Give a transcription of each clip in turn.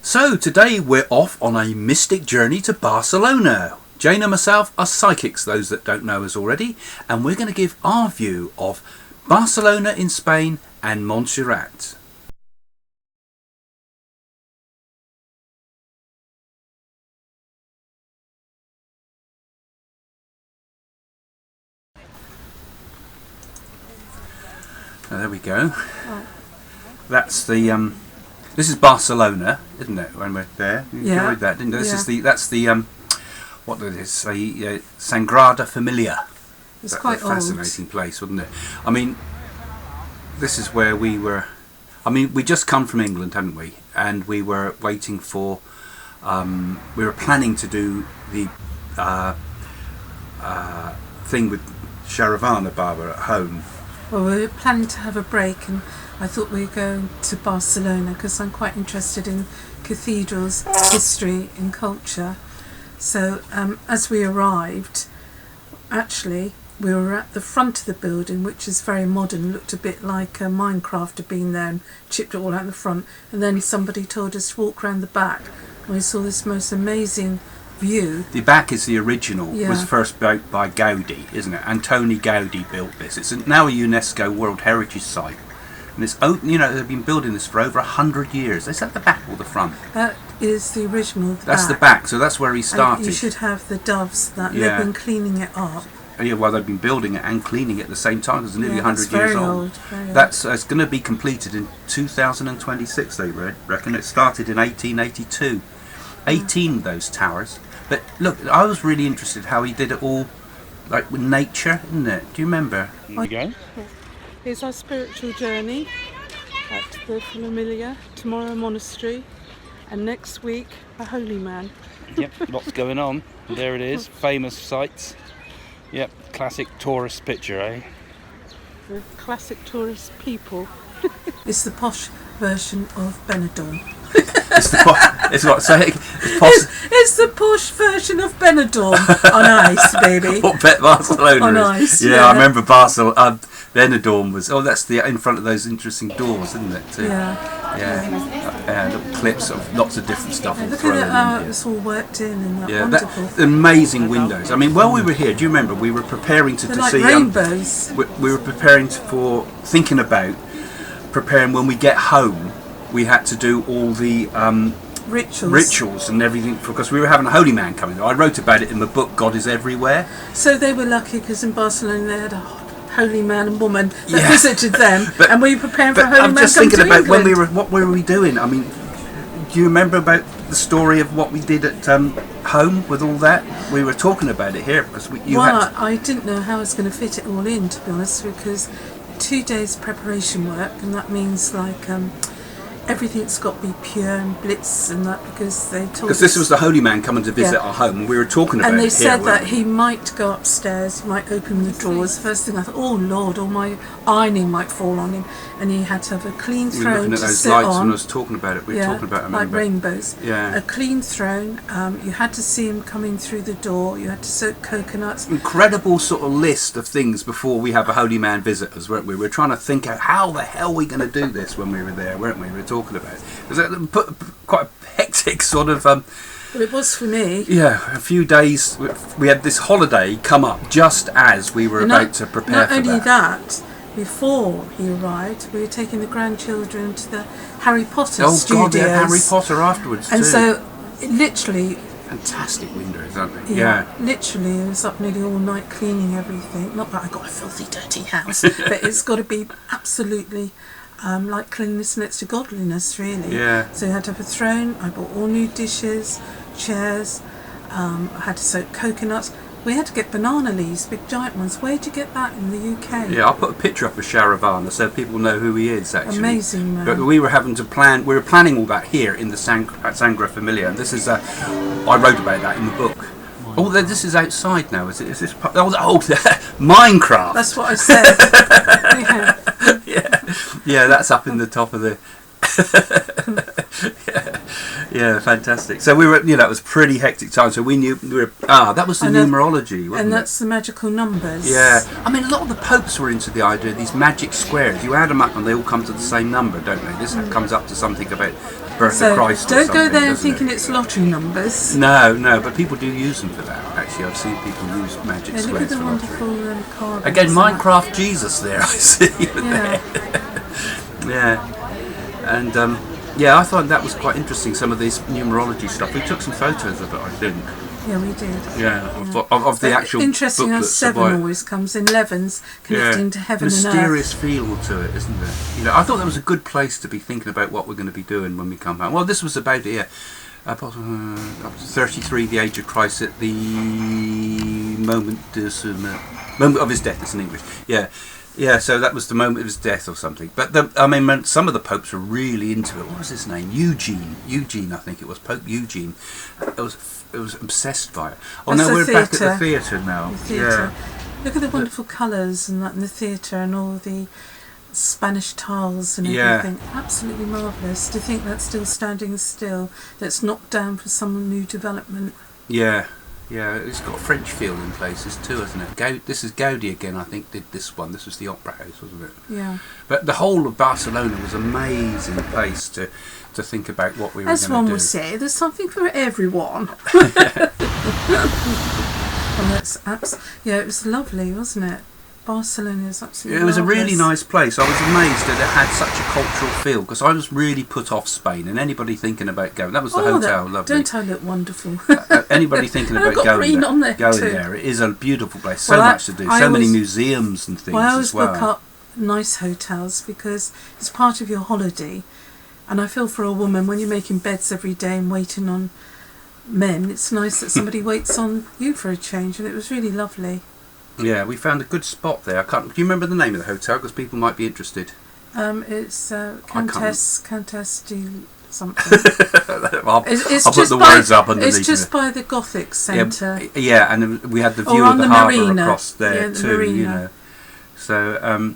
So today we're off on a mystic journey to Barcelona. Jane and myself are psychics, those that don't know us already, and we're going to give our view of Barcelona in Spain and Montserrat. So there we go. That's the this is Barcelona, isn't it? When we're there, you enjoyed that, didn't you? This is that's the what did it say? Sagrada Família. It's quite a fascinating place, wasn't it? I mean, this is where we were. I mean, we just come from England, hadn't we? And we were waiting for. We were planning to do the thing with Sharavana Baba at home. Well, we were planning to have a break, and I thought we were going to Barcelona because I'm quite interested in cathedrals, history and culture. So as we arrived, actually we were at the front of the building, which is very modern, looked a bit like Minecraft had been there and chipped it all out the front, and then somebody told us to walk around the back and we saw this most amazing view. The back is the original, was first built by Gaudí, isn't it? Antoni Gaudí built this. It's now a UNESCO World Heritage Site. And it's, you know, they've been building this for over 100 years. Is that the back or the front? That is the original. That's the back, so that's where he started. And you should have the doves that they've been cleaning it up. Yeah, well, they've been building it and cleaning it at the same time because it's nearly 100 years old. Very old. That's it's going to be completed in 2026, they reckon. It started in 1882. 18 of those towers. But look, I was really interested how he did it all, like with nature, isn't it? Do you remember? Here we go. Here's our spiritual journey at the Familia, tomorrow monastery, and next week a holy man. Yep, lots going on. There it is, famous sights. Yep, classic tourist picture, eh? The classic tourist people. It's the posh version of Benidorm. It's the posh version of Benidorm on ice, baby. What bet Barcelona on is. ice, yeah, I remember Barcelona. Benidorm was. Oh, that's the in front of those interesting doors, isn't it? Too? Yeah. Little clips of lots of different stuff. Yeah, look at how it's all worked in and wonderful. Amazing windows. I mean, while we were here, do you remember we were preparing to like see rainbows? We were preparing for thinking about preparing when we get home. We had to do all the rituals and everything because we were having a holy man coming. I wrote about it in the book God is Everywhere. So they were lucky because in Barcelona they had a holy man and woman that visited them, and we were preparing for a holy man. I'm just thinking about England. What were we doing? I mean, do you remember about the story of what we did at home with all that? We were talking about it here because I didn't know how I was going to fit it all in, to be honest, because 2 days preparation work, and that means like everything's got to be pure and blitz and that, because they told us... Because this was the holy man coming to visit our home, and we were talking about it. And they said that he might go upstairs, he might open the drawers. First thing I thought, oh Lord, all my ironing might fall on him, and he had to have a clean throne to sit on. We were looking at those lights when I was talking about it. We were talking about it, like rainbows. Yeah. A clean throne. You had to see him coming through the door. You had to soak coconuts. Incredible sort of list of things before we have a holy man visit us, weren't we? We were trying to think out how the hell are we going to do this when we were there, weren't we? We were talking about it. It was quite a hectic sort of... well, it was for me. Yeah, a few days. We had this holiday come up just as we were about to prepare for that. Not only that, before he arrived, we were taking the grandchildren to the Harry Potter studios. Oh God, yeah, Harry Potter afterwards and too. So, literally... Fantastic windows, aren't they? Yeah. Literally, I was up nearly all night cleaning everything. Not that I got a filthy, dirty house, but it's got to be absolutely... like cleanliness next to godliness, really. Yeah. So you had to have a throne. I bought all new dishes, chairs. I had to soak coconuts. We had to get banana leaves, big giant ones. Where'd you get that in the UK? Yeah, I'll put a picture up of Sharavana so people know who he is, actually. Amazing man. But we were having to plan, we were planning all that here in the Sagrada Família. And this is, I wrote about that in the book. Oh, this is outside now, is it? Is this part? Oh, Minecraft! That's what I said. Yeah, that's up in the top of the... yeah, fantastic. So we were, it was pretty hectic time. So we knew that was the numerology, wasn't it? And that's the magical numbers. Yeah, I mean, a lot of the popes were into the idea of these magic squares. You add them up and they all come to the same number, don't they? This comes up to something about Birth So of Christ. don't go there doesn't thinking it? it's lottery numbers. No, but people do use them for that. Actually, I've seen people use magic Yeah, look at squares the for lottery. wonderful carvings. Again, and that. Minecraft Jesus there. I see. Yeah. Yeah, and yeah, I thought that was quite interesting. Some of this numerology stuff. We took some photos of it, I think. Yeah, we did. Yeah, of the actual. Interesting how booklets, 7 always comes in 11s, connecting to heaven and earth. Mysterious feel to it, isn't there? You know, I thought that was a good place to be thinking about what we're going to be doing when we come home. Well, this was about I was 33, the age of Christ, at the moment of his death. It's in English. Yeah, so that was the moment of his death or something. But I mean, some of the popes were really into it. What was his name? Eugene, I think it was. Pope Eugene. It was obsessed by it. Oh, That's no, we're the back at the theatre. theatre now. The theatre. Look at the wonderful colours and that in the theatre and all the Spanish tiles and Yeah. everything. Absolutely marvellous. To think that's still standing still, that's knocked down for some new development. Yeah, it's got a French feel in places too, hasn't it? This is Gaudí again, I think, did this one. This was the Opera House, wasn't it? Yeah. But the whole of Barcelona was an amazing place to think about what we were going to As do. one would say, there's something for everyone. Yeah, it was lovely, wasn't it? Barcelona is absolutely It was a really marvellous. nice place. I was amazed that it had such a cultural feel, because I was really put off Spain, and anybody thinking about going, that was the hotel, lovely. Don't I look wonderful? Anybody thinking I've about got going green on there going too. there, it is a beautiful place. So Well, much to do, I so many always- museums and things Well, I always as well. book up nice hotels because it's part of your holiday. And I feel for a woman, when you're making beds every day and waiting on men, it's nice that somebody waits on you for a change, and it was really lovely. Yeah, we found a good spot there. Do you remember the name of the hotel? Because people might be interested. It's Countess de something. I'll It's put just the by, words up underneath. It's just it. by the Gothic Centre. Yeah, and then we had the view Or of on the the harbour marina. across there Yeah, the too. You marina. know, so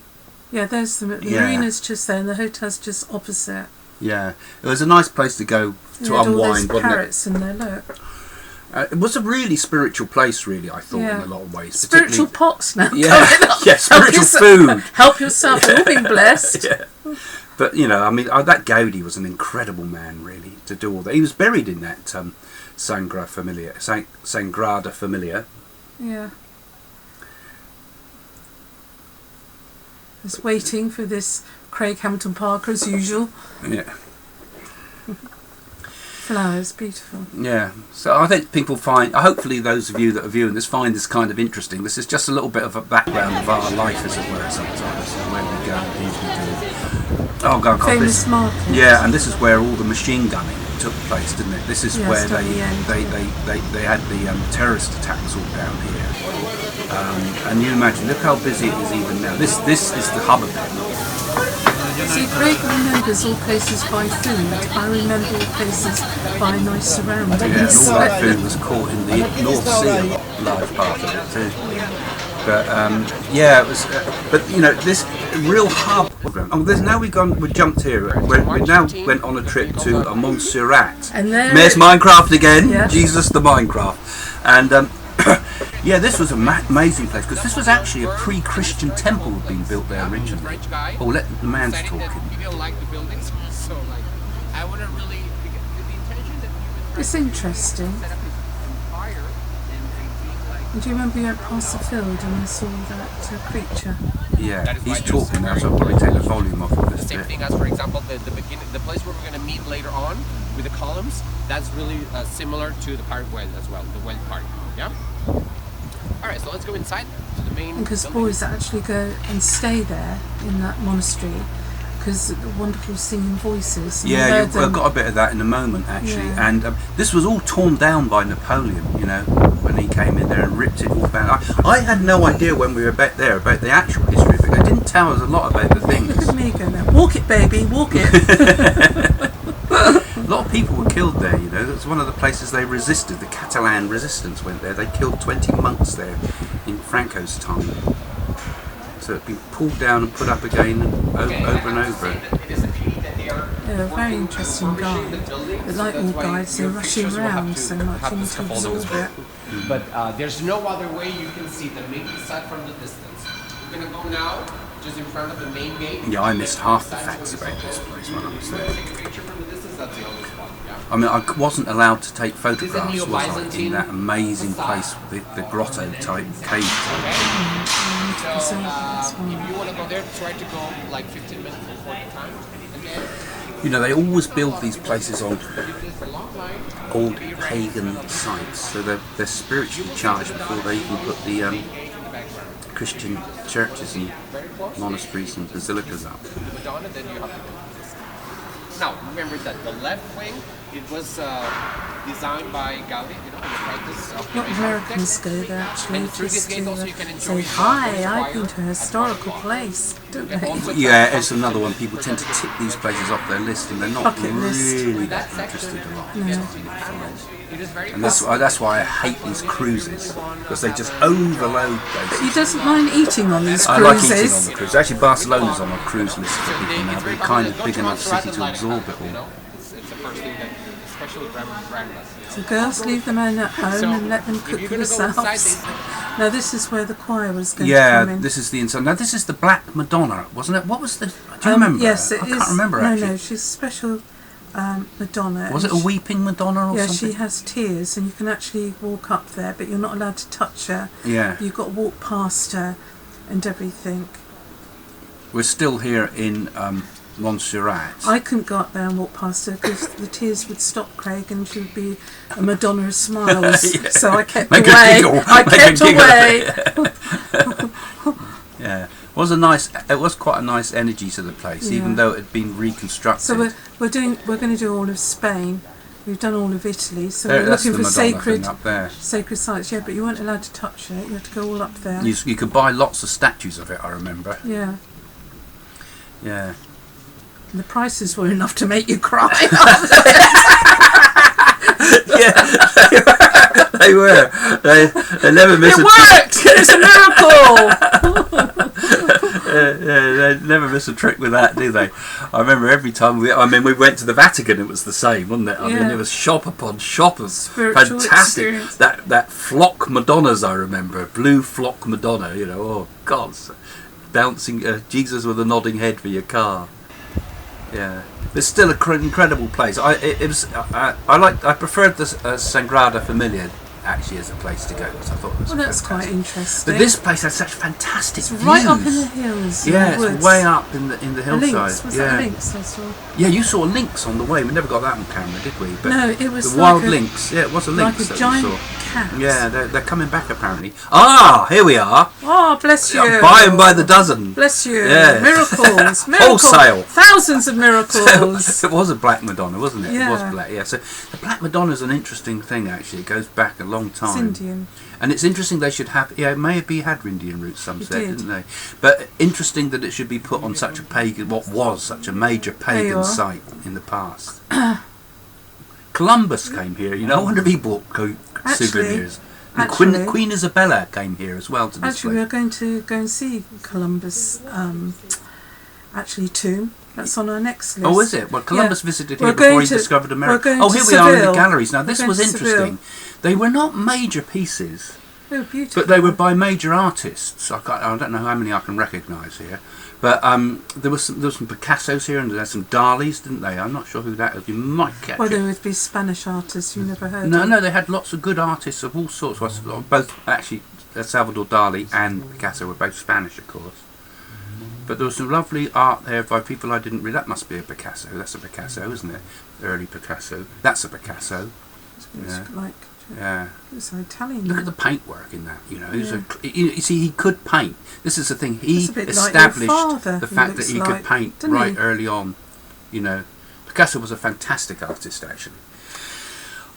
Yeah, there's the Yeah. marina's just there, and the hotel's just opposite. yeah, it was a nice place to go to You had all those unwind, wasn't it? parrots in there, look. It was a really spiritual place, really. I thought Yeah. in a lot of ways. Spiritual pots now. Yeah, coming up. yeah, spiritual food. Help yourself, you're being blessed. Yeah. But you know, I mean, that Gaudí was an incredible man, really, to do all that. He was buried in that Sagrada Familia. Yeah. Just waiting for this Craig Hamilton Parker as usual. Yeah. Flowers, beautiful. Yeah, so I think people find, hopefully those of you that are viewing this find this kind of interesting. This is just a little bit of a background of our life, as it were, sometimes, and where we go and things we do. Oh God, Famous this, market. yeah, and this is where all the machine gunning took place, didn't it? This is Yes, where at the end. they had the terrorist attacks all down here. And you imagine, look how busy it is even now. This is the hub of it. See, Craig remembers all places by food. I remember all places by nice surroundings. Yeah, and all that food was caught in the North Sea, a large part of it too. But yeah, it was. But you know, this real hub. Oh, there's now we jumped here. We now went on a trip to Montserrat. And there's Minecraft again. Yeah. Jesus the Minecraft, and yeah, this was an amazing place because this was actually a pre-Christian temple had been built there originally. Oh, let the man's talking. It's interesting. Do you remember you went past the field and I saw that creature? Yeah, he's talking now, so I'll probably take the volume off of this Same bit. thing as, for example, the beginning, the place where we're going to meet later on with the columns. That's really similar to the pirate well as well, the well part. Yeah. All right, so let's go inside to the main. Because building. boys actually go and stay there in that monastery because the wonderful singing voices. And Yeah, you you've heard them. got a bit of that in a moment actually, Yeah. and this was all torn down by Napoleon. You know, when he came in there and ripped it all down. I had no idea when we were back there about the actual history of it. They didn't tell us a lot about the Look things. at me going there. Walk it, baby, walk it. A lot of people were killed there. You know, it's one of the places they resisted. The Catalan resistance went there. They killed 20 monks there in Franco's time. So it'd been pulled down and put up again over and over. Yeah, a very interesting guy. But like all guides, they're rushing around so much you need to absorb it. But there's no other way you can see the main side from the distance. We're gonna go now just in front of the main gate. Yeah, I missed half the facts about this place when I was there. Take a picture from the distance that's the only spot. Yeah. I mean, I wasn't allowed to take photographs, was I, in Neo-Byzantine that amazing place, the grotto type cave. So if you want to go there, try to go like 15 minutes before the time. And then You know, they always build these places on if there's a long line, old pagan sites, so they're spiritually charged before they even put the Christian churches and monasteries and basilicas up. Madonna, then you have to go to this. Now, remember that the left wing, it was designed by Gaudí, you know, the practice of Not Americans go there actually, And through just this gate to also you can enjoy say, the hi, choir I've been to a historical place, don't they? Also Yeah, it's another one. People tend to tick these places off their list, and they're not Bucket list. really that that section, interested in it is very And that's why I hate these cruises, because they just overload places. He doesn't mind eating on these I like eating on cruises. the cruise. Actually, Barcelona's on a cruise list for people now, but it's kind of big enough city to absorb it all. It's the first thing that, especially grandmas. So girls leave the men at home So, and let them if cook you're for gonna go inside, themselves. Now this is where the choir was going Yeah, to come in. this is the inside. Now, this is the Black Madonna, wasn't it? What was the... Do you remember? Yes, it I is. can't remember, actually. No, she's a special Madonna. Was it and a weeping Madonna or Yeah, something? she has tears, and you can actually walk up there, but you're not allowed to touch her. Yeah. You've got to walk past her and everything. We're still here in Montserrat. I couldn't go up there and walk past her because the tears would stop Craig, and she would be a Madonna of smiles. Yeah. So I kept Make her away. giggle. I Make her kept giggle. away. Yeah. It was quite a nice energy to the place, even Yeah. though it had been reconstructed. So we're going to do all of Spain. We've done all of Italy. So There- we're that's looking the for Madonna sacred thing up there. sites. Yeah, but you weren't allowed to touch it. You had to go all up there. You could buy lots of statues of it, I remember. Yeah. Yeah. And the prices were enough to make you cry. They were. They never miss It a worked! It's a miracle! they never miss a trick with that, do they? I remember every time we went to the Vatican, it was the same, wasn't it? I mean, Yeah. it was shop upon shop of Spiritual fantastic. experience. That flock Madonnas, I remember, blue flock Madonna. You know, oh God, bouncing Jesus with a nodding head for your car. Yeah, it's still an incredible place. I preferred the Sagrada Familia actually as a place to go, because I thought it was Well, that's fantastic. quite interesting. But this place has such fantastic it's views. right up in the hills. in Yeah, the it's woods. way up in the A hillside. lynx. Was yeah. that a lynx I saw? Yeah, you saw lynx on the way. We never got that on camera, did we? But No, it was the like wild a- lynx. Yeah, it was a lynx Like a that giant we saw. cat. Yeah, they're coming back apparently. Ah, here we are. Oh, bless you. Buy them by the dozen. Bless you. Yeah. Miracles. Miracles. Wholesale. Thousands of miracles. It was a Black Madonna, wasn't it? It Yeah. was black. Yeah. So the Black Madonna is an interesting thing. Actually, it goes back a long It's time. Indian. And it's interesting they should have, yeah, it may have had Indian roots, some It said, did. didn't they? But interesting that it should be put on such a pagan, what was such a major There you pagan are. site in the past. Columbus came here, you know, I wonder if he bought souvenirs. And actually- Queen Isabella came here as well to this Actually, we are place. going to go and see Columbus, tomb. That's on our next list. Oh, is it? Well, Columbus Yeah. visited We're here before going he to- discovered we're America. going Oh, to here we are in the Seville. galleries. Now, We're this going was to Seville. interesting. They were not major pieces. They were beautiful. But they were by major artists. I don't know how many I can recognise here. But there was some Picassos here, and there's some Dalis, didn't they? I'm not sure who that is. You might catch Well, it. there would be Spanish artists you never heard No, of. no, they had lots of good artists of all sorts. Well, both actually, Salvador Dali and Picasso were both Spanish, of course. But there was some lovely art there by people I didn't read. That must be a Picasso. That's a Picasso, isn't it? Early Picasso. That's a Picasso. It's Yeah. like Yeah. it's an Italian. Look at the paintwork in that. You know, you see, he could paint. This is the thing. He That's a bit like your established father, the he fact that looks he like, could paint didn't right he? early on. You know, Picasso was a fantastic artist, actually.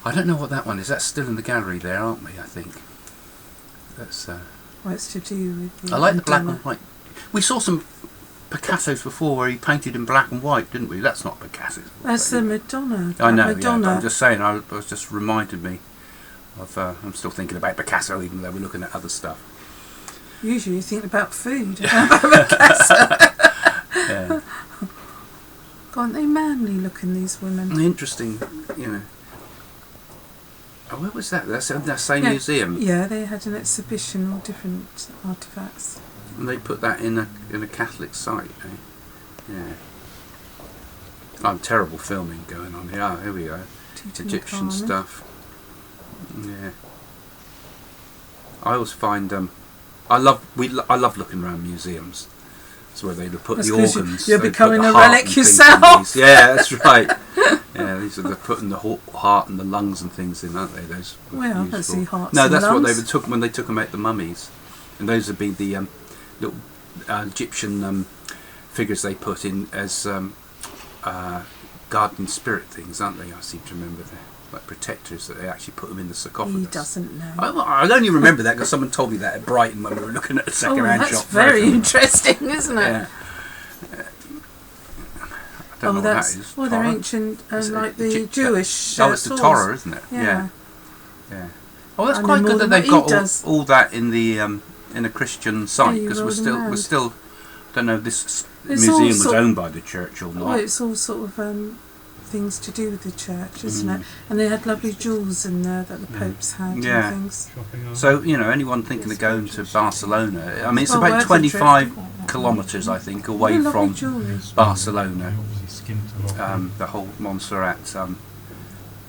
I don't know what that one is. That's still in the gallery there, aren't we? I think. That's. Well, it's to do with the I like the black Madonna. and white. We saw some Picassos before where he painted in black and white, didn't we? That's not Picasso. That's the Madonna. I know. Madonna. Yeah, I'm just saying. I was just reminded me of. I'm still thinking about Picasso, even though we're looking at other stuff. Usually you think about food. About Picasso. Yeah. God, aren't they manly looking, these women? Interesting, you know. Oh, where was that? That's in that same Yeah. museum, Yeah, they had an exhibition of different artefacts. and they put that in a Catholic site. Eh? Yeah. I'm terrible filming going on here. Here we go. Egyptian stuff. Yeah. I always find I love looking around museums. That's where they put That's the organs. You're they becoming put the a heart relic and things in yourself. these. Yeah, that's right. Yeah, these are they're putting the heart and the lungs and things in, aren't they? Those. Well, I don't see hearts. No, and that's lungs. what they took when they took them out the mummies, and those would be the little Egyptian figures they put in as guardian spirit things, aren't they? I seem to remember they're like protectors that they actually put them in the sarcophagus. He doesn't know. I only remember that because someone told me that at Brighton when we were looking at a second-hand shop. That's very interesting, isn't it? Yeah. I don't know what that is. Well, they're Torah? ancient, Is it like the Egypt- Jewish. Oh, it's the Torah, isn't it? Yeah. Yeah. Oh, that's And quite then good more that than they've what he got does. all that in the in a Christian site you because roll them we're around. still don't know if this It's museum all was sort- owned by the church or not. Well, it's all sort of things to do with the church, isn't Mm. it? And they had lovely jewels in there that the popes had Yeah. and things. So anyone thinking of going to Barcelona, I mean it's Well, about worth a 25 kilometres I think away Oh, lovely from jewellery. Barcelona, the whole Montserrat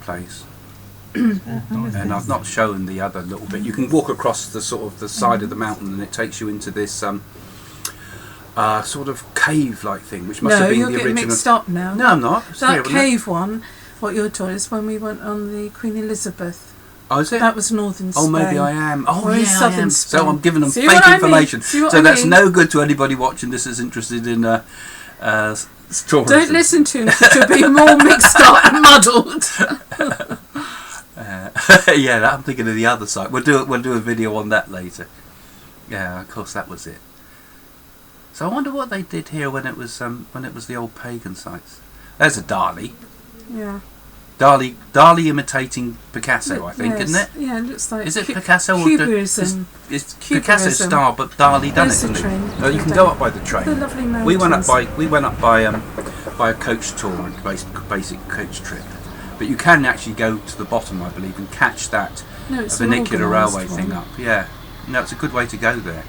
place. And I've not shown the other little bit. You can walk across the sort of the side of the mountain, and it takes you into this sort of cave-like thing, which must No, have been you're the getting original. mixed up now. No, I'm not. It's here, That wasn't it? cave one, what you're told, is when we went on the Queen Elizabeth. Oh, is it? That was northern Oh, Spain. maybe I am. Oh, Or in yeah, I southern am. Spain. So I'm giving them See fake what I mean? information. See what So I that's mean? no good to anybody watching this is interested in tourism. Don't listen to him, because you'll be more mixed up and muddled. Yeah, I'm thinking of the other side. We'll do a video on that later. Yeah, of course that was it. So I wonder what they did here when it was the old pagan sites. There's a Dali. Yeah. Dali imitating Picasso, I think, Yes. isn't it? Yeah, it looks like Is it Picasso or Cubism. it's Picasso's Cubism. style, but Dali done There's it, the didn't train. he? Oh, you can go up by the train. The lovely mountains. We went up by a coach tour, a basic coach trip. But you can actually go to the bottom, I believe, and catch that No, it's vernacular an railway organised thing one. up. Yeah, no, it's a good way to go there.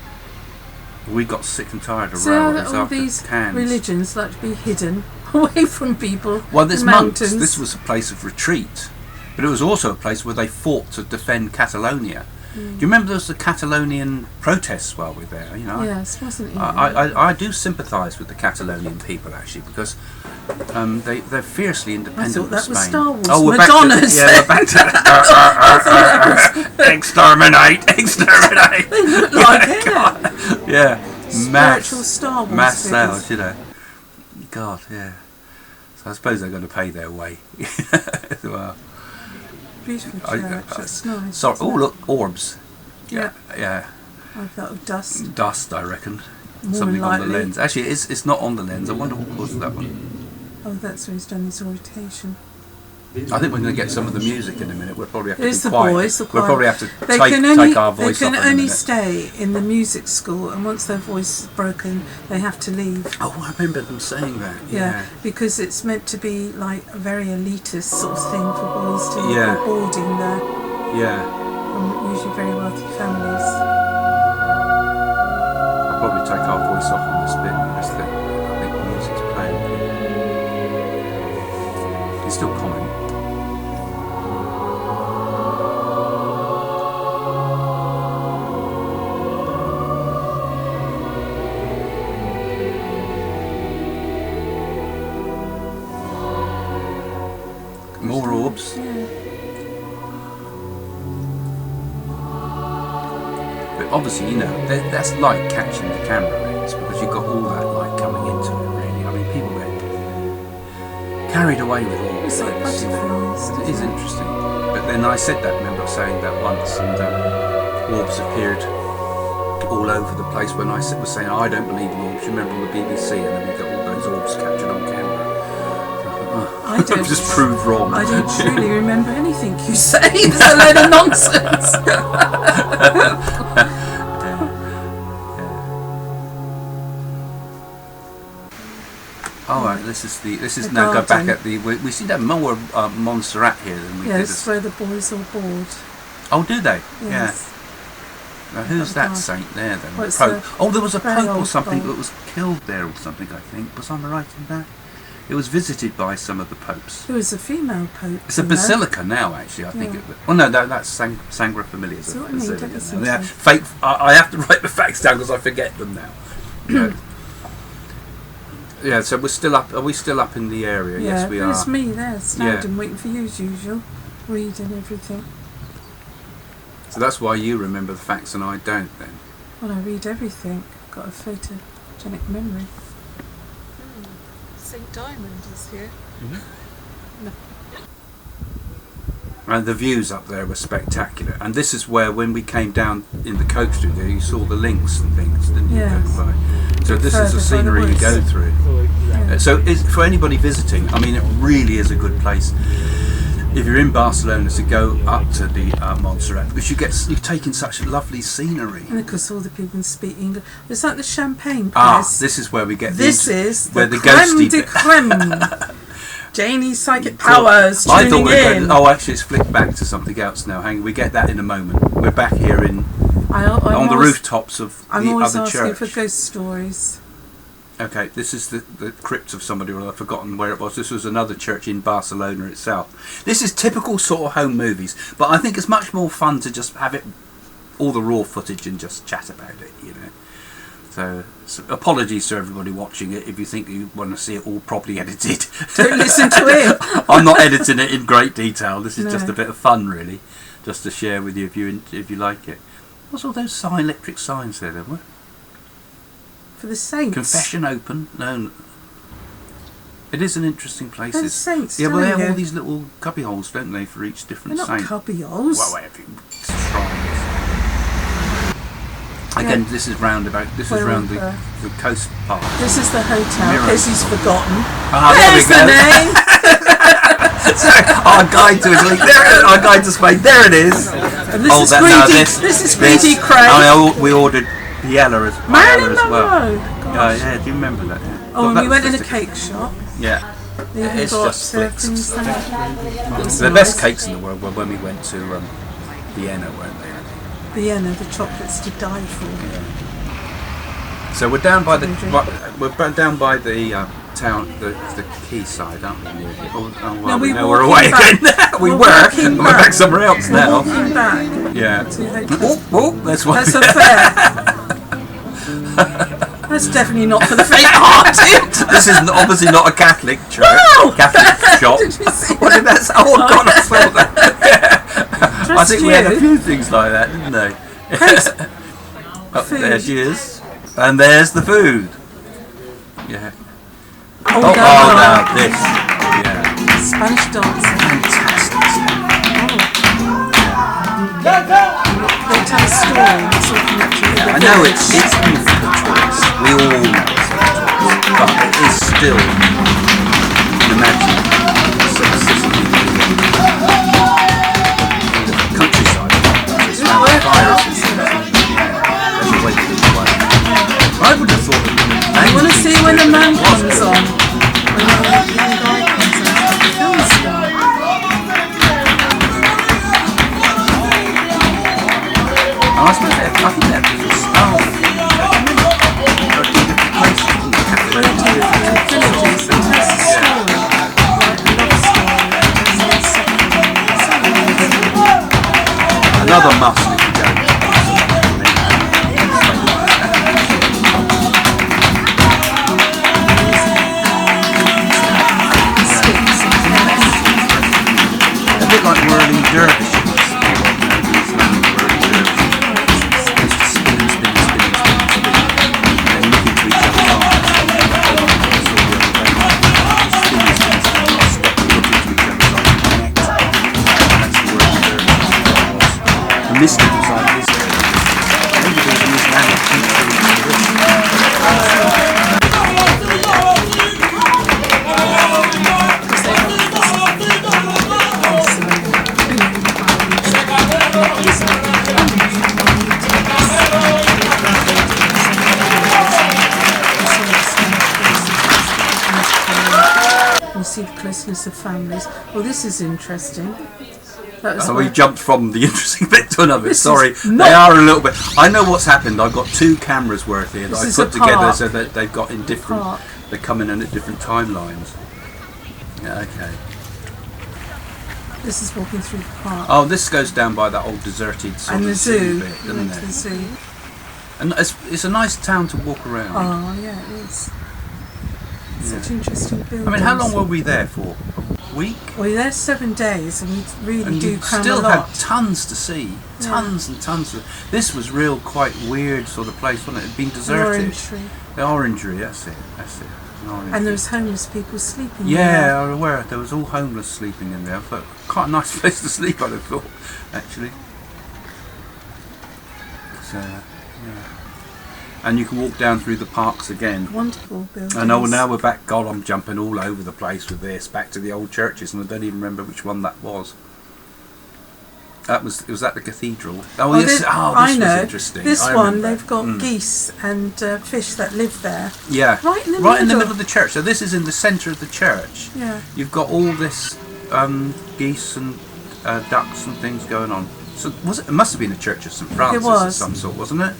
We got sick and tired of So railways all after these Cannes. religions like to be hidden away from people. Well, there's the monks. mountains. This was a place of retreat, but it was also a place where they fought to defend Catalonia. Do you remember there was the Catalonian protests while we were there? Yes, wasn't it? I do sympathise with the Catalonian people actually because they're fiercely I independent thought of that Spain. was Star Wars. Oh, we're Madonna's. back to exterminate. They look like it. Yeah, Spiritual Star Wars mass figures. sales, God, yeah. So I suppose they're going to pay their way as well. Beautiful church. That's nice. Sorry. isn't Oh, it? look, orbs. Yeah. Yeah. I felt dust. Dust, I reckon. More Something than on the likely. lens. Actually, it's not on the lens. I wonder what caused that one. Oh, that's where he's done his orientation. I think we're going to get some of the music in a minute. We'll probably have to It's be the quiet. boys. The We'll choir. probably have to They take can only, our voice they can off in a only minute. stay in the music school, and once their voice is broken, they have to leave. Oh, I remember them saying that. Yeah, because it's meant to be like a very elitist sort of thing for boys to Yeah. go boarding there, Yeah. from usually very wealthy families. I'll probably take our voice off on this bit because I think the music's playing. You can still comment. More orbs. Yeah. But obviously, that's light catching the camera lens because you've got all that light coming into it, really. I mean, people get carried away with all It's like this. butterflies. It is interesting. But then I said that, remember saying that once, and orbs appeared all over the place when I was saying, I don't believe in orbs. You remember on the BBC, and then we got all those orbs captured on camera. I don't. Just proved wrong. I don't truly remember anything you say. It's a load of nonsense. All right, this is The now go back garden. at the. We seem to have more Montserrat here than we Yes, did. where the boys all board. Oh, do they? Yes. Yeah. Now who's that garden. saint there then? Well, it's Pope. the Oh, there was a very pope or old something Pope. that was killed there or something. I think was I right in that? It was visited by some of the popes. There was a female pope. It's a basilica now, actually. I think. Oh no, that's Sagrada Família. That's what I mean, that is interesting. Fake. I have to write the facts down because I forget them now. Yeah. So we're still up. Are we still up in the area? Yeah, yes, we are. There's me there, Snowden, waiting for you as usual, reading everything. So that's why you remember the facts and I don't, then. Well, I read everything. I've got a photogenic memory. St. Diamond is here. Mm-hmm. And the views up there were spectacular. And this is where, when we came down in the coach through there, you saw the links and things, didn't you? Yes. So this is the scenery you go through. Yeah. So for anybody visiting, I mean, it really is a good place. If you're in Barcelona, to go up to the Montserrat, because you've taken such lovely scenery. And of course, all the people speak English. It's like the champagne place. This is where we get. This is where the ghosty creme de creme. Janie's psychic powers I thought tuning we were in. going. Oh, actually, it's flicked back to something else now. Hang on, we get that in a moment. We're back here on the rooftops of I'm the always other asking church. for ghost stories. Okay, this is the crypt of somebody, or I've forgotten where it was. This was another church in Barcelona itself. This is typical sort of home movies, but I think it's much more fun to just have it, all the raw footage, and just chat about it, you know. So apologies to everybody watching it if you think you want to see it all properly edited. Don't listen to it. I'm not editing it in great detail. This is just No. a bit of fun, really, just to share with you if you like it. What's all those electric signs there? Then? For the saints. Confession open. No. It is an interesting place. Those saints, yeah, well, they have don't all you? these little cubby holes, don't they, for each different They're not saint? cubby holes. Well, shrines. Again, this is roundabout. This is round the coast part. This is the hotel, in Mirror. case he's forgotten. There's the name. So, our guide to Italy. Our guide to Spain. There it is. And this is greedy. This is greedy Craig. We ordered paella as Marilyn well. Monroe. Gosh. Yeah, do you remember that? Yeah. Oh, and that we was went in a just cake shop. Yeah. They even It's got just flicks. things there. The best cakes in the world were when we went to Vienna, weren't they? Vienna, the chocolates to die for. So we're down by the town, the quayside, aren't we? No, we we're away back. again. we We're were, walking and we're back. back somewhere else now. Walking back. Yeah. That's That's a fair. That's definitely not for the faint-hearted. This is obviously not a Catholic church. No! Catholic shop. Did you see What did that say? Oh God, I saw that. I think we had a you. few things like that, didn't they? Food. There she is. And there's the food. Yeah. Oh, now this. Yeah. Spanish dancing. Fantastic. They tell a story. It's all connected with the I know village. it's new for the tourists. We all know it's for the tourists. But it is still, imagine, Sicily, the countryside. It's around the viruses. There's a way to do it. I would have thought that I want to see when the man comes on. When the young guy comes on. The film star. I think that was Villages. It has a story. Like a love story. another must if you go. A bit like whirling dervishes. Mystic side of this area. Maybe there's an Islamic You see the closeness of families. Well, this is interesting. That was So where- we jumped from the interesting bit to another. This is Sorry, not- they are a little bit. I know what's happened. I've got two cameras worth here that This I is put a together park. so that they've got in different. Park. They come in at different timelines. Yeah, okay. This is walking through the park. Oh, this goes down by that old deserted sort And of the zoo. bit, We doesn't went to it? the zoo. And it's a nice town to walk around. Oh, yeah, it is. Such interesting buildings. I mean, how long were we there for? A week? We were there 7 days, and we really And do you cram still a lot. had tons to see. Tons and tons of... This was real quite weird sort of place, wasn't it? It had been deserted. Orangery. The Orangery, that's it. An orangery. And there was homeless people sleeping Yeah, there. I'm aware. There was all homeless sleeping in there. I thought, quite a nice place to sleep, I'd have thought, actually. So, yeah. And you can walk down through the parks again. Wonderful buildings. And now we're back. God, I'm jumping all over the place with this. Back to the old churches, and I don't even remember which one that was. It was at the cathedral. Oh, yes. This I know. was interesting. This I one, remember. they've got geese and fish that live there. Yeah. Right in the middle of the church. So this is in the centre of the church. Yeah. You've got all this geese and ducks and things going on. So it must have been a church of St Francis of some sort, wasn't it?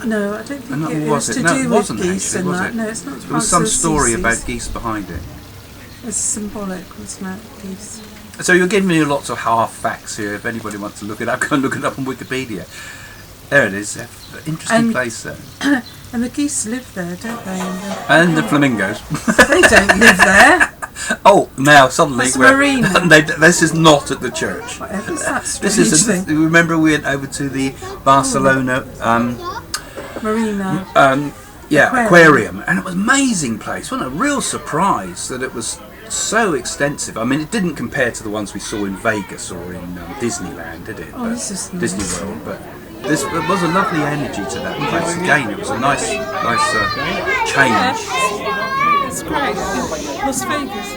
No, I don't think it was to No, do it with wasn't geese actually, and was that. it? No, it's not. There was some story Francis about Assisi. geese behind it. It's symbolic, wasn't it? Geese. So you're giving me lots of half facts here. If anybody wants to look it up, go and look it up on Wikipedia. There it is. Interesting place there. And the geese live there, don't they? And the flamingos. They don't live there. Oh, now suddenly That's marina. This is not at the church. Whatever's that This is. strange thing? Remember, we went over to the Barcelona. Marina. Aquarium, and it was an amazing place. Wasn't it? A real surprise that it was so extensive. I mean, it didn't compare to the ones we saw in Vegas or in Disneyland, did it? Oh, this is nice. Disney World, but there was a lovely energy to that place. Again, it was a nice change. It's great. Las Vegas.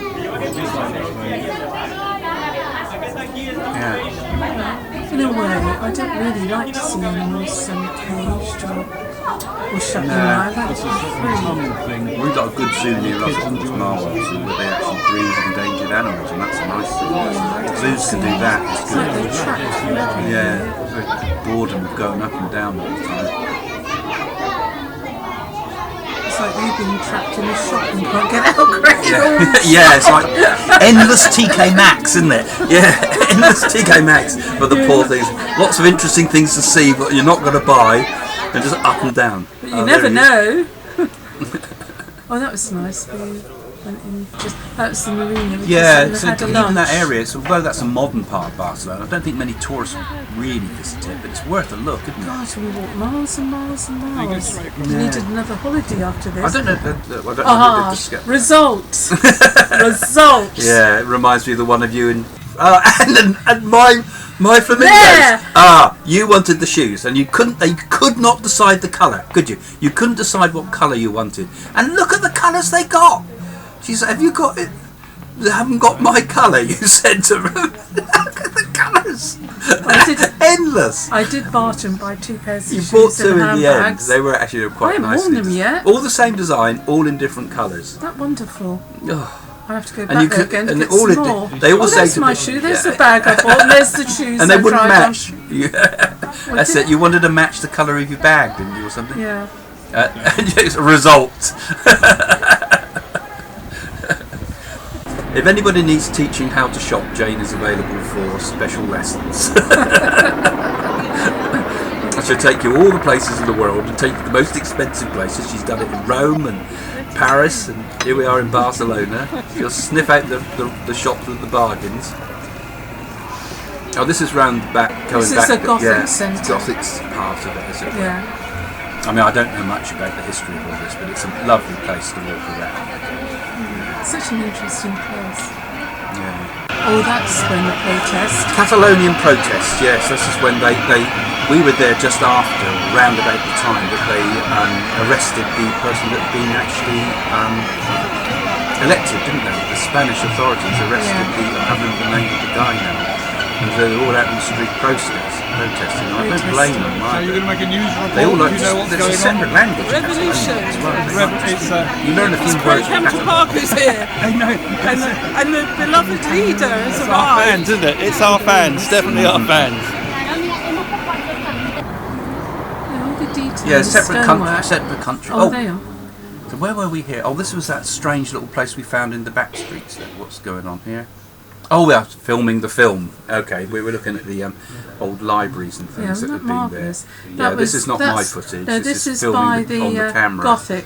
Yeah. In a way, I don't really like to see animals caged or shut them out. I like to be free. We've got a good zoo near us called Marwell Zoo where they actually breed endangered animals, and that's a nice thing. Zoos can do that. It's It's like good. they're trapped forever. Yeah, boredom of going up and down all the time. It's like you being trapped in a shop and can't get out. Great. Yeah, it's like endless TK Maxx, isn't it? Yeah, endless TK Maxx. But the poor things, lots of interesting things to see, but you're not going to buy, and just up and down. But you never know. Oh, that was nice. We went in that was the marina. We Yeah, just so had a even lunch. that area, so although that's a modern part of Barcelona, I don't think many tourists really visit it, but it's worth a look, isn't it? Gosh, we walked miles and miles and miles. We needed another holiday after this. I don't know if they discuss. Results. Results. Yeah, it reminds me of the one of you and my flamingos. There! You wanted the shoes, and you could not decide the colour, could you? You couldn't decide what colour you wanted. And look at the colours they got. She said, "Have you got it? They haven't got my colour," you said to her. Look at the colours. Endless. I did barter and buy 2 pairs of You shoes bought two and in the end. handbags. They were actually quite I haven't nice. worn them yet. All the same design, all in different colours. Isn't that wonderful? Oh. I have to go And back you there could- again to and get all some it did- more. they all say there's to my me- shoe, there's yeah. the bag I bought, and there's the shoes And they I wouldn't tried on. match. Yeah. That's it. You wanted to match the colour of your bag, didn't you, or something? Yeah. It's a result. If anybody needs teaching how to shop, Jane is available for special lessons. I shall take you all the places in the world and take you to the most expensive places. She's done it in Rome and Paris, and here we are in Barcelona. She'll sniff out the shops with the bargains. Oh, this is round back, going This is back. the Gothic centre. Gothic's part of it, is it? Yeah. I mean, I don't know much about the history of all this, but it's a lovely place to walk around. Such an interesting place. Yeah. Oh, that's when the protest. Catalonian protests, yes. This is when we were there just after, round about the time that they arrested the person that had been actually elected, didn't they? The Spanish authorities arrested I can't remember the name of the guy now. And they were all out in the street protesting. I don't blame them. So you're going to make a news report. They all like, you know what's there's a going separate on. language. Revolution. You learn a few words. Kempton Park is here. I know. And the beloved leader has It's our arrived. fans, isn't it? It's our fans, definitely our fans. All the details. Yeah, separate stonework. country. Separate country. Oh, they are. So where were we here? Oh, this was that strange little place we found in the back streets then. What's going on here? Oh, we are filming the film. Okay, we were looking at the old libraries and things that had been marvellous? there. Yeah, this is not my footage. No, this is filming by on the the camera. Gothic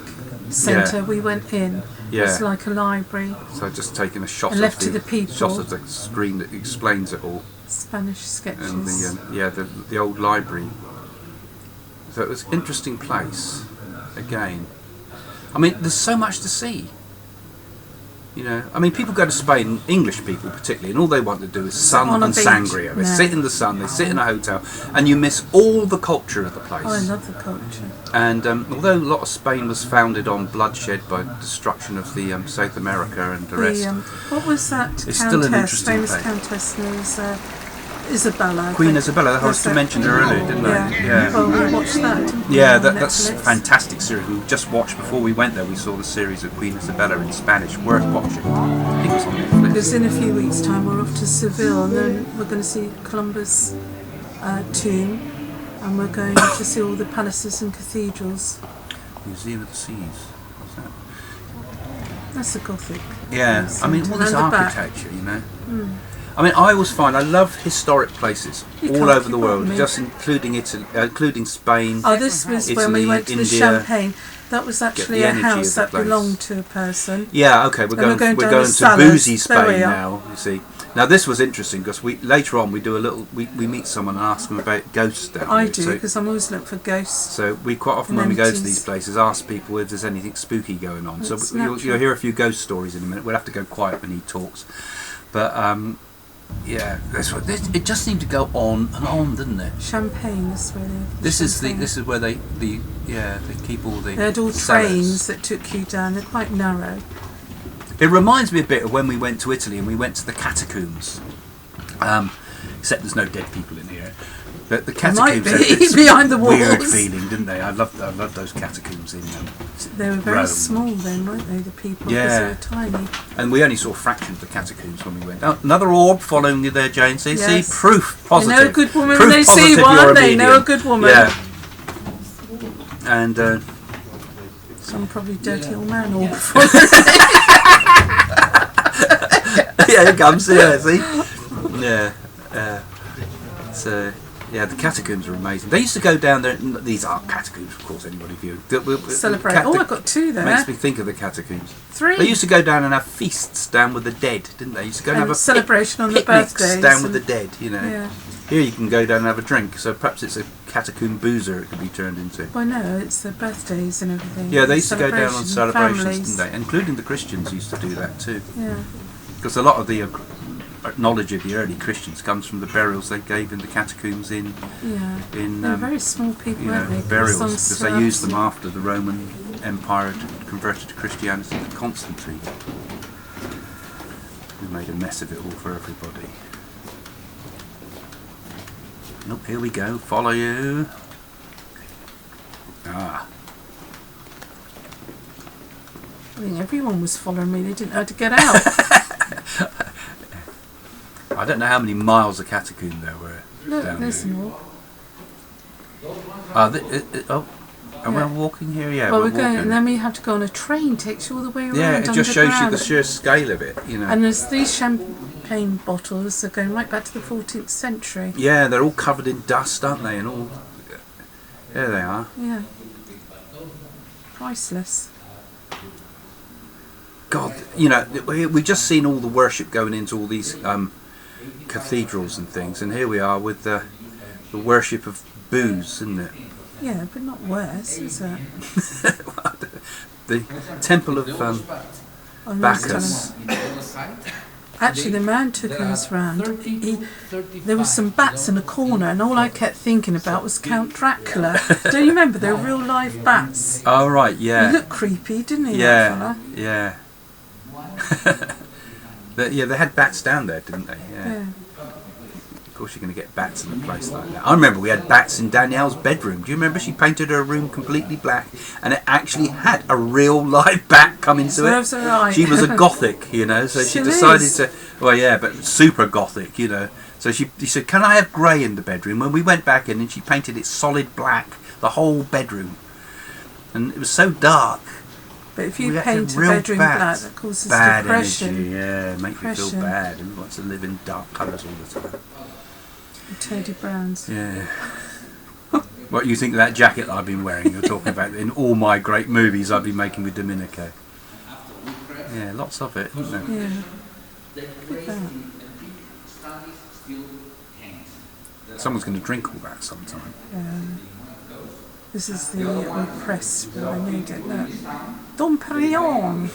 centre. We went in. Yeah. It's like a library. So I've just taken a shot And left to of the people. shot of the screen that explains it all. Spanish sketches. And the old library. So it was an interesting place. Again, I mean, there's so much to see. You know, I mean, people go to Spain, English people particularly, and all they want to do is sun on a and beach. sangria. They sit in the sun, they sit in a hotel, and you miss all the culture of the place. Oh, I love the culture. And although a lot of Spain was founded on bloodshed by destruction of the South America and the rest, What was that it's countess? still an interesting Famous place. countess was Isabella. Queen Isabella, I was to mention her earlier, didn't I? Yeah. Well, we watched that. Didn't we, Yeah, on that's a Netflix? fantastic series. We just watched before we went there. We saw the series of Queen Isabella in Spanish. Worth watching. I think it was on Netflix. Because in a few weeks' time we're off to Seville, and then we're going to see Columbus' tomb, and we're going to see all the palaces and cathedrals. Museum of the Seas. What's that? That's a Gothic. Yeah, museum. I mean, all this And the back. architecture, you know. I mean, I always find I love historic places You all can't over keep the up world, with me. just including Italy, including Spain. Oh, this was when we Italy, went to the India. Champagne. That was actually the a energy of house the that place. belonged to a person. Yeah, okay, we're And going down to the cellars. boozy There we Spain are. now. You see, now this was interesting because we later on we do a little we meet someone and ask them about ghosts down I there. do, because I'm always looking for ghosts. So we quite often And when we go to entities. these places ask people if there's anything spooky going on. So It's you'll natural. hear a few ghost stories in a minute. We'll have to go quiet when he talks, but yeah, it just seemed to go on and on, didn't it? Champagne is where they. This is where they keep all the. They had all cellars. trains that took you down. They're quite narrow. It reminds me a bit of when we went to Italy and we went to the catacombs. Except there's no dead people in here. But the There catacombs might be, had this behind the weird walls. feeling, didn't they? I loved those catacombs in They were very Rome. small then, weren't they? The people, because Yeah. they were tiny. and we only saw a fraction of the catacombs when we went. Oh, another orb following you there, Jane. See, Yes. proof They positive. know a good woman Proof when they see positive you're one. a They know a medium. good woman. Yeah. And Some probably dirty old man or yeah, it comes. Yeah, see. Yeah. So. Yeah, the catacombs are amazing. They used to go down there. These aren't catacombs, of course. Anybody view celebrate. Oh, I got two there. Makes me think of the catacombs. 3. They used to go down and have feasts down with the dead, didn't they? Used to go and have a celebration on the picnics birthdays. down with the and- dead. You know. Yeah. Here you can go down and have a drink. So perhaps it's a catacomb boozer. It could be turned into. Well, no, it's their birthdays and everything. Yeah, they used to go down on Celebration, celebrations, families. didn't they? Including the Christians used to do that too. Yeah. Because a lot of the knowledge of the early Christians comes from the burials they gave in the catacombs in Yeah. in They're very small people, you know, weren't they? burials, Some because they used them slabs. after the Roman Empire had converted to Christianity to Constantine, who made a mess of it all for everybody. Nope, here we go. Follow you. Ah. I think everyone was following me. They didn't know how to get out. I don't know how many miles of catacomb there were Look, down there's there. more. Are we Yeah. walking here? Yeah, Well, we're we're going, walking. and then we have to go on a train. Takes you all the way around. Yeah, it just shows you the underground. sheer scale of it, you know. And there's these champagne bottles that are going right back to the 14th century. Yeah, they're all covered in dust, aren't they? And all. There they are. Yeah. Priceless. God, you know, we just seen all the worship going into all these cathedrals and things, and here we are with the worship of booze, isn't it? Yeah, but not worse, is it? The temple of I'm Bacchus. Actually, the man took us round. There was some bats in a corner, and all I kept thinking about was Count Dracula. Don't you remember? They were real live bats. Oh right, yeah. He looked creepy, didn't he? That Yeah, fella? yeah. They had bats down there, didn't they? Yeah. Of course, you're going to get bats in a place like that. I remember we had bats in Danielle's bedroom. Do you remember she painted her room completely black, and it actually had a real live bat come into Serves it? her right. She was a Gothic, you know, so she Still decided is. to. Well, yeah, but super Gothic, you know. So she said, "Can I have grey in the bedroom?" When we went back in, and she painted it solid black, the whole bedroom, and it was so dark. But if you reaction, paint a real bedroom bad, black, that causes bad depression. energy, yeah, make you feel Depression. bad and want to live in dark colours all the time. Teddy Browns. Yeah. What you think of that jacket that I've been wearing? You're talking about in all my great movies I've been making with Domenico. Yeah, lots of it, isn't there? Yeah. Look at that. Someone's going to drink all that sometime. This is the old press where I made it. Look. Dom Perignon.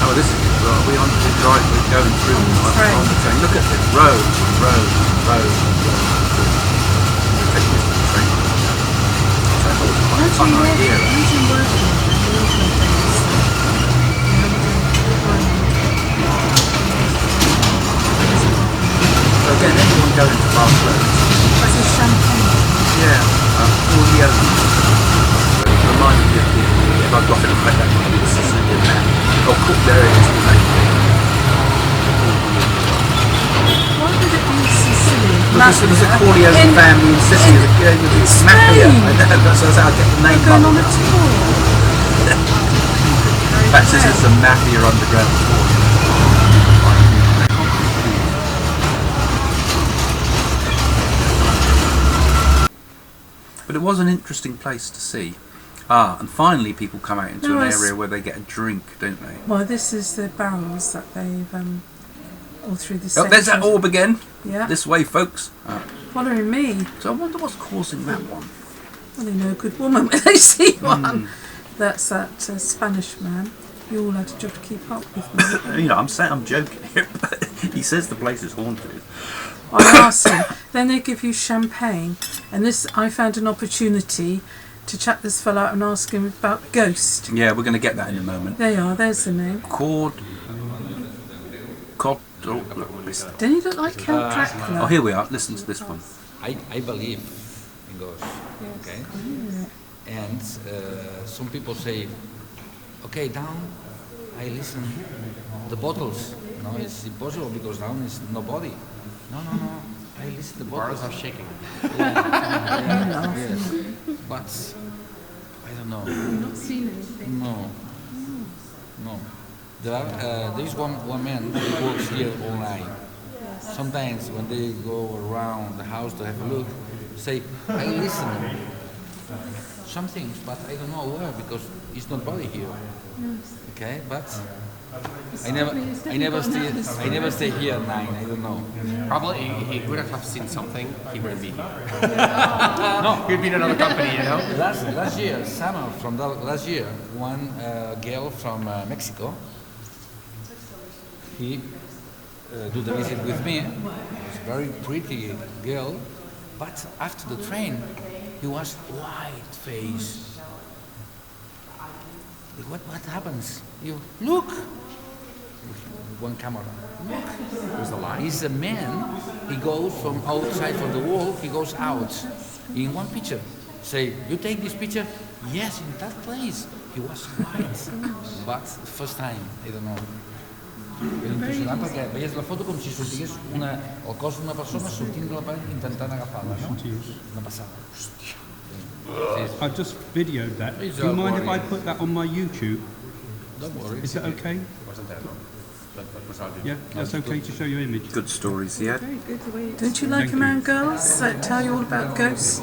Oh, this is well, we on the drive. We're going through on the train. Look at this road and road and road and road. We're taking this train. So I thought it was quite a fun idea. So again, anyone going to Barcelona? That's a champagne. Yeah, all the elements. Remind me of if I've got it like that, this is in there. Oh, cool, there it is. Why would it be Sicily? Because it was a Corleone family in Sicily. It's mafia. I know, that's how I get the name. They're going on a tour. Perhaps this is the mafia underground tour. But it was an interesting place to see. And finally people come out into an area where they get a drink, don't they? Well, this is the barrels that they've all through the Oh, there's that orb again. Yeah. This way, folks. Following me. So I wonder what's causing that one. Well, they know a good woman when they see one. That's that Spanish man. You all had a job to keep up with me. You know, I'm saying I'm joking here, but he says the place is haunted. I asked him. Then they give you champagne, and this I found an opportunity to chat this fellow out and ask him about Ghost. Yeah, we're going to get that in a moment. There you are. There's the name. Don't he look like Count Dracula? Oh, here we are. Listen to this one. I believe in ghosts. Okay. And some people say, okay, down. I listen. The bottles. No, it's impossible because down is nobody. No. I listen to the bottles. Bars are shaking. Yes. But I don't know. I've not seen anything. No. There is one man who works here all night. Sometimes when they go around the house to have a look, say, I listen. Some things, but I don't know where because it's not body here. Okay, but I never stay here at 9. I don't know. Probably he would have seen something. He wouldn't be here. No, he'd be in another company, you know. Last year, summer from last year, one girl from Mexico. He do the visit with me. It's a very pretty girl, but after the train, he was white face. What happens? You look. One camera. Look. There's a line. He's a man. He goes from outside from the wall. He goes out in one picture. Say, you take this picture? Yes, in that place. He was white, but first time. I don't know. És impressionant perquè veies la foto com si sortigués el cos d'una persona sortint de la paret intentant agafar-la, no? Una passada. I just videoed that. Do you mind if I put that on my YouTube? Don't worry. Is that okay? Yeah, that's okay to show your image. Good stories, yeah. Don't you like a man, girls that tell you all about ghosts?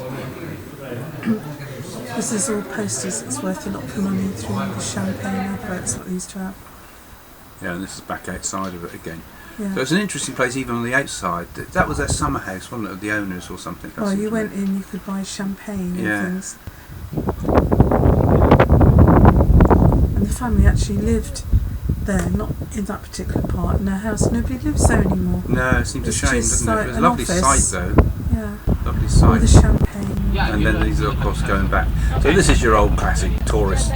This is all posters. It's worth a lot of money through the champagne adverts that these to have. Yeah, and this is back outside of it again. Yeah. So it's an interesting place even on the outside. That was their summer house, wasn't it, of the owners or something? Well, you went in, you could buy champagne and things. And the family actually lived there, not in that particular part in their house. Nobody lives there anymore. No, it seems a shame, doesn't it? It was a lovely site though. Yeah. Lovely All site. the champagne. And then these are of course going back. So this is your old classic tourist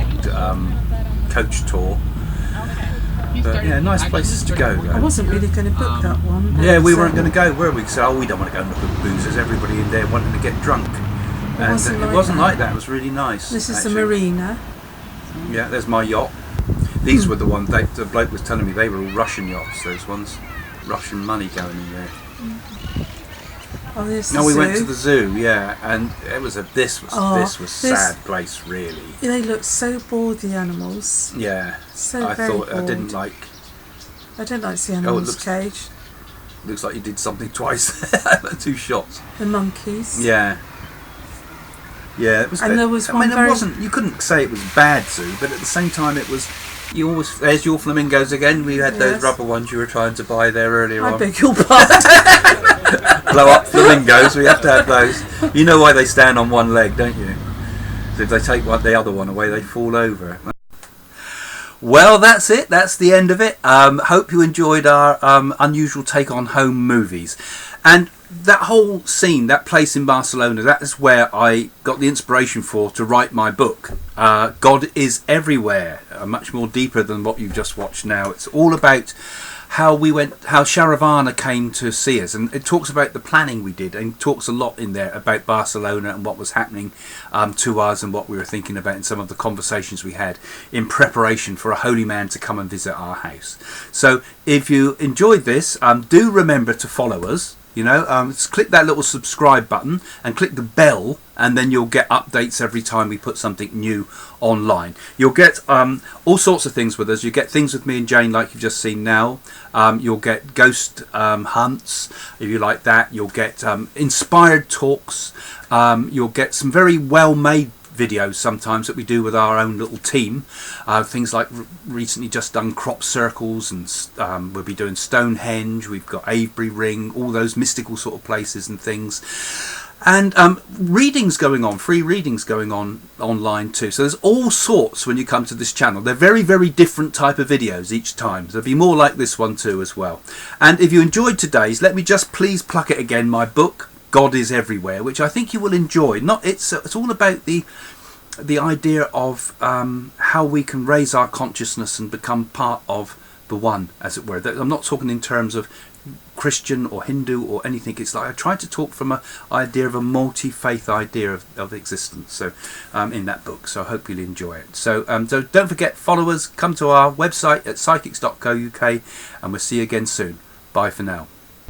coach tour. But yeah, nice places to go though. I wasn't really going to book that one. Yeah, we weren't going to go, were we? So we don't want to go and look at boozers. Everybody in there wanting to get drunk. And it wasn't like that. It was really nice. This is actually. the marina. Yeah, there's my yacht. These were the ones, the bloke was telling me they were all Russian yachts, those ones. Russian money going in there. Oh, there's the No, we zoo. went to the zoo, yeah, and it was this was this- sad place, really. They look so bored, the animals. Yeah, So I very thought I bored. didn't like. I don't like to see animals looks- caged. Looks like you did something twice. 2 shots. The monkeys. Yeah. Yeah, it was. And there was I one mean, very- it wasn't. You couldn't say it was bad zoo, but at the same time, it was. You always. There's your flamingos again. We had those Yes. rubber ones you were trying to buy there earlier I on. beg your pardon. Blow up flamingos. We have to have those. You know why they stand on one leg, don't you? So if they take the other one away, they fall over. Well, that's it. That's the end of it. Hope you enjoyed our unusual take on home movies. And that whole scene, that place in Barcelona, that is where I got the inspiration to write my book. God is Everywhere, much more deeper than what you've just watched now. It's all about how Sharavana came to see us, and it talks about the planning we did, and talks a lot in there about Barcelona and what was happening to us and what we were thinking about in some of the conversations we had in preparation for a holy man to come and visit our house. So if you enjoyed this, do remember to follow us. Just click that little subscribe button and click the bell, and then you'll get updates every time we put something new online. You'll get all sorts of things with us. You get things with me and Jane like you've just seen now. You'll get ghost hunts, if you like that. You'll get inspired talks. You'll get some very well-made videos sometimes that we do with our own little team. Things like recently just done crop circles, and we'll be doing Stonehenge. We've got Avebury Ring, all those mystical sort of places and things. And readings going on, free readings going on online too. So there's all sorts when you come to this channel. They're very, very different type of videos each time. There'll be more like this one too as well. And if you enjoyed today's, let me just please pluck it again, my book, God is Everywhere, which I think you will enjoy. It's all about the idea of how we can raise our consciousness and become part of the one, as it were. I'm not talking in terms of Christian or Hindu or anything. It's like I try to talk from an idea of a multi-faith idea of existence. So in that book, so I hope you'll enjoy it. So don't forget, follow us, come to our website at psychics.co.uk, and we'll see you again soon. Bye for now.